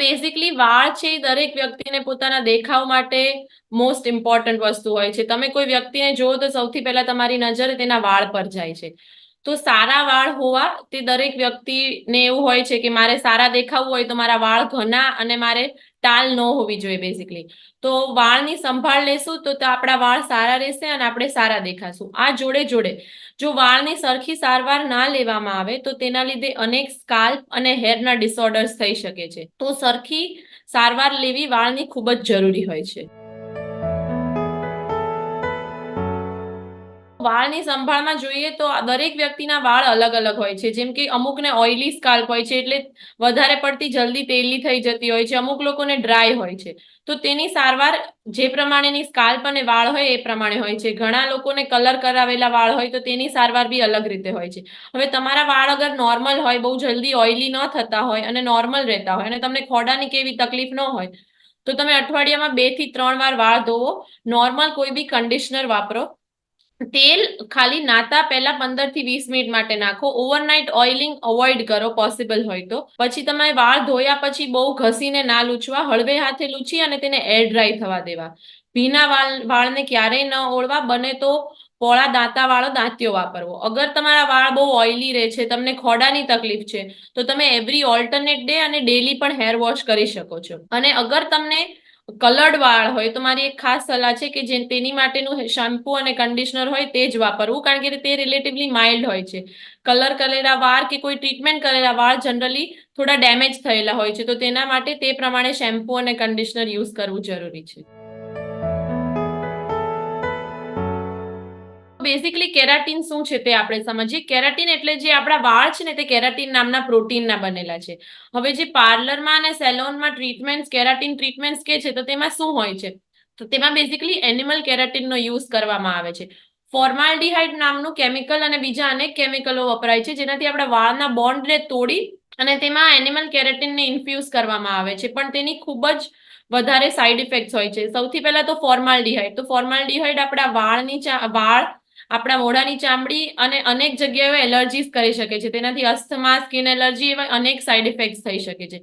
Basically વાળ છે એ દરેક વ્યક્તિને પોતાના દેખાવ માટે મોસ્ટ ઇમ્પોર્ટન્ટ વસ્તુ હોય છે. તમે કોઈ વ્યક્તિને જુઓ તો સૌથી પહેલા તમારી નજર તેના વાળ પર જાય છે. તો સારા વાળ હોવા તે દરેક વ્યક્તિને એવું હોય છે કે મારે સારા દેખાવું હોય તો મારા વાળ ઘના અને મારે ટાલ ન હોવી જોઈએ બેઝિકલી. તો વાળની સંભાળ લેશું તો આપણા વાળ સારા રહેશે અને આપણે સારા દેખાશું. આ જોડે જોડે જો વાળની સરખી સારવાર ના લેવામાં આવે તો તેના લીધે અનેક સ્કાલ્પ અને હેરના ડિસઓર્ડર્સ થઈ શકે છે. તો સરખી સારવાર લેવી વાળની ખૂબ જ જરૂરી હોય છે. વાળની સંભાળમાં જોઈએ તો દરેક વ્યક્તિના વાળ અલગ અલગ હોય છે. જેમ કે અમુકને ઓઇલી સ્કાલ્પ હોય છે એટલે વધારે પડતી જલ્દી તેલી થઈ જતી હોય છે. અમુક લોકોને ડ્રાય હોય છે. તો તેની સારવાર જે પ્રમાણેની સ્કાલ્પ અને વાળ હોય એ પ્રમાણે હોય છે. ઘણા લોકોને કલર કરાવેલા વાળ હોય તો તેની સારવાર બી અલગ રીતે હોય છે. હવે તમારા વાળ અગર નોર્મલ હોય, બહુ જલ્દી ઓઇલી ન થતા હોય અને નોર્મલ રહેતા હોય અને તમને ખોડાની કેવી તકલીફ ન હોય તો તમે અઠવાડિયામાં 2 થી 3 વાર વાળ ધોવો. નોર્મલ કોઈ બી કન્ડિશનર વાપરો. તેલ ખાલી નાતા પહેલા 15 થી 20 મિનિટ માટે નાખો. ઓવરનાઇટ ઓઇલિંગ અવોઇડ કરો પોસિબલ હોય તો. પછી તમે વાળ ધોયા પછી બહુ ઘસીને ના લૂછવા, હળવે હાથે લૂછી અને તેને એર ડ્રાય થવા દેવા. ભીના વાળને ક્યારેય ન ઓળવા. બને તો પોળા દાંતા વાળો દાંતિયો વાપરવો. અગર તમારા વાળ બહુ ઓઇલી રહે છે, તમને ખોડાની તકલીફ છે, તો તમે એવરી ઓલ્ટરનેટ ડે અને ડેલી પણ હેર વોશ કરી શકો છો. અને અગર તમને કલર્ડ વાળ હોય તો મારી એક ખાસ સલાહ છે કે જે તેની માટેનું શેમ્પુ અને કન્ડિશનર હોય તે જ વાપરવું, કારણ કે તે રિલેટિવલી માઇલ્ડ હોય છે. કલર કરેલા વાળ કે કોઈ ટ્રીટમેન્ટ કરેલા વાળ જનરલી થોડા ડેમેજ થયેલા હોય છે. તો તેના માટે તે પ્રમાણે શેમ્પુ અને કન્ડિશનર યુઝ કરવું જરૂરી છે. બેઝિકલી કેરાટીન શું છે તે આપણે સમજીએ. કેરાટીન એટલે જે આપણા વાળ છે ને તે કેરાટીન નામના પ્રોટીનના બનેલા છે. હવે જે પાર્લરમાં અને સેલોનમાં ટ્રીટમેન્ટ કેરાટીન ટ્રીટમેન્ટ કે છે તો તેમાં શું હોય છે? તો તેમાં બેઝિકલી એનિમલ કેરાટીનનો યુઝ કરવામાં આવે છે. ફોર્માલ્ડિહાઇડ નામનું કેમિકલ અને બીજા અનેક કેમિકલો વપરાય છે જેનાથી આપણા વાળના બોન્ડને તોડી અને તેમાં એનિમલ કેરાટીનને ઇન્ફ્યુઝ કરવામાં આવે છે. પણ તેની ખૂબ જ વધારે સાઇડ ઇફેક્ટ્સ હોય છે. સૌથી પહેલા તો ફોર્માલ્ડિહાઇડ. તો ફોર્માલ્ડિહાઇડ આપણા વાળ, આપણા મોઢાની ચામડી અને અનેક જગ્યાએ એલર્જીસ કરી શકે છે. તેનાથી અસ્થમા, સ્કિન એલર્જી એવા અનેક સાઇડ ઇફેક્ટ્સ થઈ શકે છે.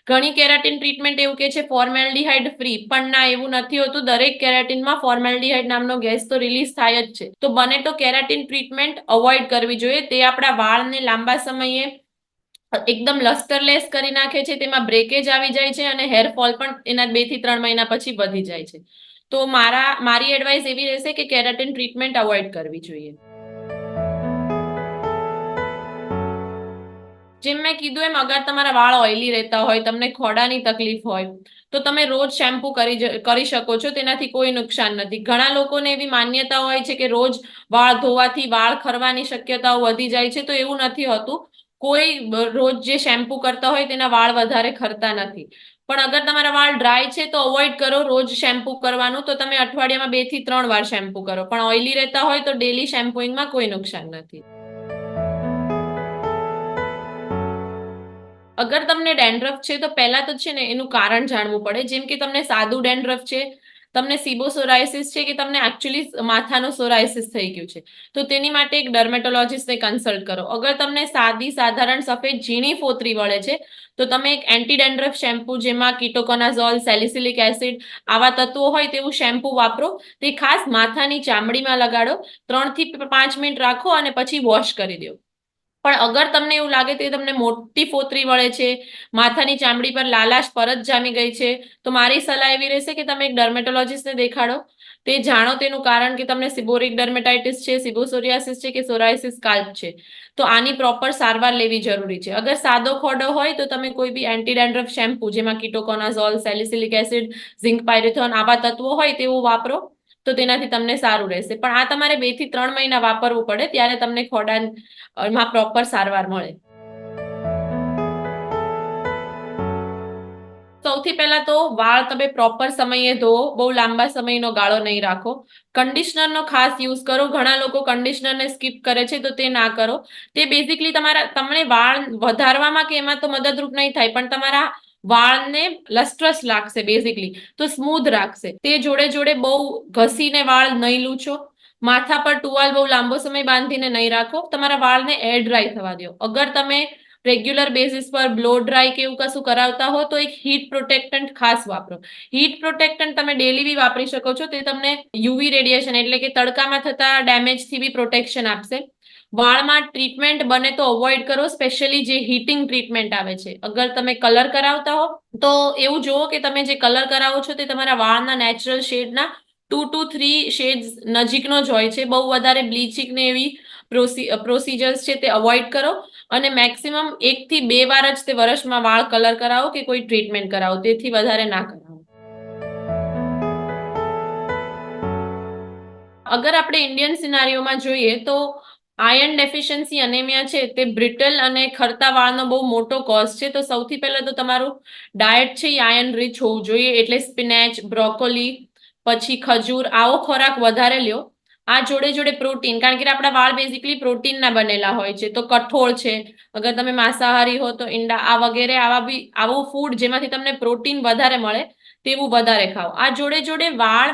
ઘણી કેરાટીન ટ્રીટમેન્ટ એવું કે છે ફોર્માલ્ડિહાઇડ ફ્રી, પણ ના, એવું નથી હોતું. દરેક કેરાટીનમાં ફોર્માલ્ડિહાઇડ નામનો ગેસ તો રિલીઝ થાય જ છે. તો બને તો કેરાટીન ટ્રીટમેન્ટ અવોઇડ કરવી જોઈએ. તે આપણા વાળને લાંબા સમયે એકદમ લસ્ટરલેસ કરી નાખે છે. તેમાં બ્રેકેજ આવી જાય છે અને હેરફોલ પણ એના 2 થી 3 મહિના પછી વધી જાય છે. તો મારી એડવાઇસ એવી રહેશે કે કેરાટીન ટ્રીટમેન્ટ અવોઇડ કરવી જોઈએ. જેમ મેં કીધું એમ, અગર તમારા વાળ ઓઇલી રહેતા હોય, તમને ખોડાની તકલીફ હોય તો તમે રોજ શેમ્પુ કરી શકો છો. તેનાથી કોઈ નુકસાન નથી. ઘણા લોકોને એવી માન્યતા હોય છે કે રોજ વાળ ધોવાથી વાળ ખરવાની શક્યતાઓ વધી જાય છે. તો એવું નથી હોતું. કોઈ રોજ જે શેમ્પુ કરતા હોય તેના વાળ વધારે ખરતા નથી. પણ અગર તમારા વાળ ડ્રાય છે તો અવોઇડ કરો રોજ શેમ્પુ કરવાનું. તો તમે અઠવાડિયામાં 2 થી 3 વાર શેમ્પુ કરો. પણ ઓઇલી રહેતા હોય તો ડેલી શેમ્પુઇંગમાં કોઈ નુકસાન નથી. અગર તમને ડેન્ડ્રફ છે તો પહેલા તો છે ને એનું કારણ જાણવું પડે. જેમ કે તમને સાદું ડેન્ડ્રફ છે, તમને સિબોસોરાઇસિસ છે, કે તમને એકચ્યુઅલી માથાનો સોરાઇસિસ થઈ ગયું છે, તો તેની માટે એક ડર્મેટોલોજીસ્ટને કન્સલ્ટ કરો. અગર તમને સાધારણ સફેદ ઝીણી ફોતરી વળે છે તો તમે એક એન્ટી ડેન્ડ્રફ શેમ્પુ જેમાં કીટોકોનાઝોલ, સેલિસિલિક એસિડ આવા તત્વો હોય તેવું શેમ્પુ વાપરો. તે ખાસ માથાની ચામડીમાં લગાડો, 3 થી 5 મિનિટ રાખો અને પછી વોશ કરી દો. પણ અગર તમને એવું લાગે કે તમને મોટી ફોતરી વળે છે, માથાની ચામડી પર લાલાશ પરત જામી ગઈ છે, તો મારી સલાહ એવી રહેશે કે તમે એક ડર્મેટોલોજીસ્ટને દેખાડો. તે જાણો તેનું કારણ, કે તમને સિબોરિક ડર્મેટાઇટિસ છે, સિબોસોરિયાસિસ છે કે સોરાયસિસ સ્કાલ્પ છે. તો આની પ્રોપર સારવાર લેવી જરૂરી છે. અગર સાદો ખોડો હોય તો તમે કોઈ બી એન્ટી ડેન્ડ્રફ શેમ્પુ જેમાં કીટોકોનાઝોલ, સેલિસિલિક એસિડ, ઝિંક પાયરિથોન આવા તત્વો હોય તેવું વાપરો તો તેનાથી તમને સારું રહેશે. પણ આ તમારે 2 થી 3 મહિના વાપરવું પડે, ત્યારે તમને ખોડામાં પ્રોપર સારવાર મળે. સૌથી પહેલા તો વાળ તમે પ્રોપર સમયે ધોવો. બહુ લાંબા સમયનો ગાળો નહીં રાખો. કન્ડિશનરનો ખાસ યુઝ કરો. ઘણા લોકો કન્ડિશનરને સ્કીપ કરે છે, તો તે ના કરો. તે બેઝિકલી તમને વાળ વધારવામાં કે એમાં તો મદદરૂપ નહીં થાય, પણ તમારા વાળને લસ્ટ્રસ લાગશે બેઝિકલી, તો સ્મૂધ રાખશે. તે જોડે જોડે બહુ ઘસીને વાળ નહીં લૂછો. માથા પર ટુવાલ બહુ લાંબો સમય બાંધીને નહીં રાખો. તમારા વાળને એર ડ્રાય થવા દો. અગર તમે રેગ્યુલર બેઝિસ પર બ્લો ડ્રાય કે એવું કશું કરાવતા હો તો એક હીટ પ્રોટેક્ટન્ટ ખાસ વાપરો. હીટ પ્રોટેક્ટન્ટ તમે ડેલી બી વાપરી શકો છો. તે તમને યુવી રેડિયેશન એટલે કે તડકામાં થતા ડેમેજથી બી પ્રોટેક્શન આપશે. વાળમાં ટ્રીટમેન્ટ બને તો અવોઇડ કરો, સ્પેશિયલી જે હીટિંગ ટ્રીટમેન્ટ આવે છે. અગર તમે કલર કરાવતા હો તો એવું જુઓ કે તમે જે કલર કરાવો છો તે તમારા વાળના નેચરલ શેડના 2 to 3 શેડ્સ નજીકનો જ હોય છે. બહુ વધારે બ્લીચિંગ ને એવી પ્રોસિજર્સ છે તે અવોઇડ કરો અને મેક્સિમમ 1 થી 2 વાર જ તે વર્ષમાં વાળ કલર કરાવો કે કોઈ ટ્રીટમેન્ટ કરાવો, તેથી વધારે ના કરાવો. અગર આપણે ઇન્ડિયન સિનારીઓમાં જોઈએ તો આયર્ન ડેફિશિયન્સી અનેમિયા છે તે બ્રિટલ અને ખરતા વાળનો બહુ મોટો કોઝ છે. તો સૌથી પહેલા તો તમારું ડાયટ છે એ આયર્ન રીચ હોવું જોઈએ. એટલે સ્પિનેચ, બ્રોકોલી, પછી ખજૂર આવો ખોરાક વધારે લ્યો. આ જોડે જોડે પ્રોટીન, કારણ કે આપણા વાળ બેઝિકલી પ્રોટીનના બનેલા હોય છે. તો કઠોળ છે, અગર તમે માંસાહારી હો તો ઈંડા, આ વગેરે આવું ફૂડ જેમાંથી તમને પ્રોટીન વધારે મળે તેવું વધારે ખાઓ. આ જોડે જોડે વાળ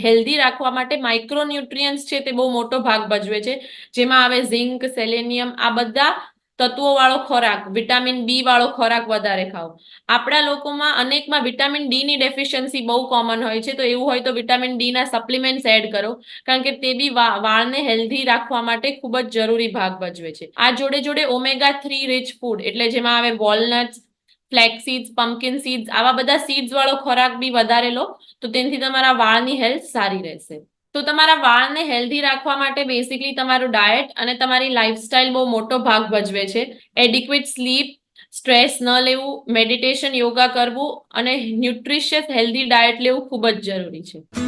હેલ્ધી રાખવા માટે માઇક્રોન્યુટ્રિયન્ટ્સ છે તે બહુ મોટો ભાગ ભજવે છે. જેમાં આવે ઝિંક, સેલેનિયમ, આ બધા તત્વો વાળો ખોરાક, વિટામિન બી વાળો ખોરાક વધારે ખાઓ. આપણા લોકોમાં અનેકમાં વિટામિન ડી ની ડેફિશિયન્સી બહુ કોમન હોય છે. તો એવું હોય તો વિટામિન ડી ના સપ્લિમેન્ટ્સ એડ કરો, કારણ કે તે બી વાળને હેલ્ધી રાખવા માટે ખૂબ જ જરૂરી ભાગ ભજવે છે. આ જોડે જોડે omega-3 રીચ ફૂડ એટલે જેમાં આવે walnuts, flax seeds, pumpkin seeds, આવા બધા સીડ્સ વાળો ખોરાક બી વધારે લો તો તેનાથી તમારા વાળની હેલ્થ સારી રહેશે. તો તમારા વાળને હેલ્ધી રાખવા માટે બેસિકલી તમારું ડાયટ અને તમારી લાઇફસ્ટાઇલ બહુ મોટો ભાગ ભજવે છે. એડિક્વેટ સ્લીપ, સ્ટ્રેસ ન લેવું, મેડિટેશન, યોગા કરવું અને ન્યુટ્રિશિયસ હેલ્ધી ડાયટ લેવું ખૂબ જ જરૂરી છે.